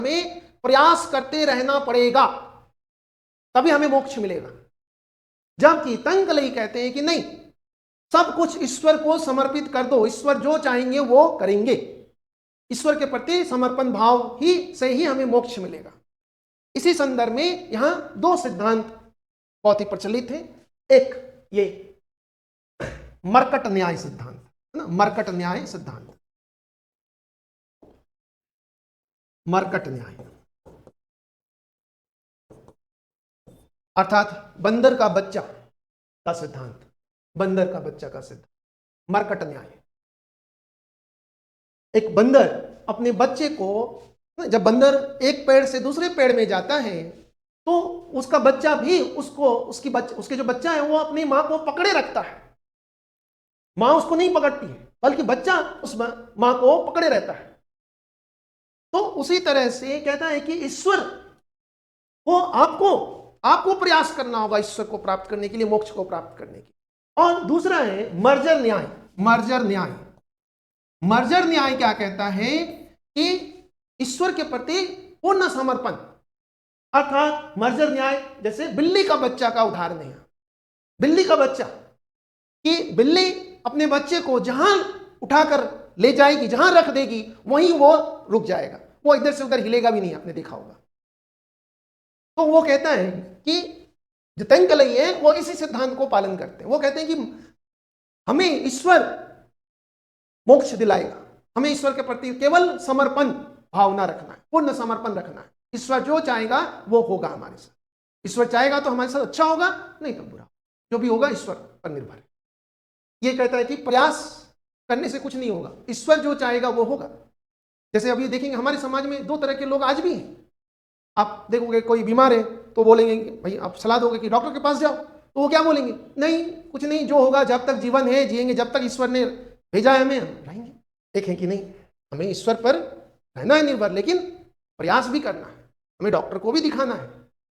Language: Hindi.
हमें प्रयास करते रहना पड़ेगा, तभी हमें मोक्ष मिलेगा। जबकि तंकलई कहते हैं कि नहीं, सब कुछ ईश्वर को समर्पित कर दो, ईश्वर जो चाहेंगे वो करेंगे। ईश्वर के प्रति समर्पण भाव ही से ही हमें मोक्ष मिलेगा। इसी संदर्भ में यहां दो सिद्धांत बहुत ही प्रचलित है। एक ये मर्कट न्याय सिद्धांत है ना, मर्कट न्याय सिद्धांत, मर्कट न्याय अर्थात बंदर का बच्चा का सिद्धांत, बंदर का बच्चा का सिद्धांत, मर्कट न्याय। एक बंदर अपने बच्चे को, जब बंदर एक पेड़ से दूसरे पेड़ में जाता है तो उसका बच्चा भी उसको, उसके जो बच्चा है वो अपनी मां को पकड़े रखता है। मां उसको नहीं पकड़ती है, बल्कि बच्चा उस मां को पकड़े रहता है। तो उसी तरह से कहता है कि ईश्वर को आपको प्रयास करना होगा ईश्वर को प्राप्त करने के लिए, मोक्ष को प्राप्त करने के लिए। और दूसरा है मर्जर न्याय। मर्जर न्याय, मर्जर न्याय क्या कहता है कि ईश्वर के प्रति पूर्ण समर्पण, अर्थात मर्जर न्याय जैसे बिल्ली का बच्चा का उदाहरण है। बिल्ली का बच्चा, कि बिल्ली अपने बच्चे को जहां उठाकर ले जाएगी, जहां रख देगी वहीं वो रुक जाएगा, वो इधर से उधर हिलेगा भी नहीं, आपने देखा होगा। तो वो कहता है कि जो तंकलई है वो इसी सिद्धांत को पालन करते हैं। वो कहते हैं कि हमें ईश्वर मोक्ष दिलाएगा, हमें ईश्वर के प्रति केवल समर्पण भावना रखना है, पूर्ण समर्पण रखना है। ईश्वर जो चाहेगा वो होगा हमारे साथ। ईश्वर चाहेगा तो हमारे साथ अच्छा होगा, नहीं तो बुरा, जो भी होगा ईश्वर पर निर्भर है। ये कहता है कि प्रयास करने से कुछ नहीं होगा, ईश्वर जो चाहेगा वो होगा। जैसे अभी देखेंगे हमारे समाज में दो तरह के लोग आज भी हैं। आप देखोगे कोई बीमार है तो बोलेंगे भाई, आप सलाह दोगे कि डॉक्टर के पास जाओ, तो वो क्या बोलेंगे, नहीं कुछ नहीं, जो होगा, जब तक जीवन है जिएंगे, जब तक ईश्वर ने भेजा है हमें, हम रहेंगे। देखें कि नहीं, हमें ईश्वर पर रहना है निर्भर, लेकिन प्रयास भी करना है, हमें डॉक्टर को भी दिखाना है,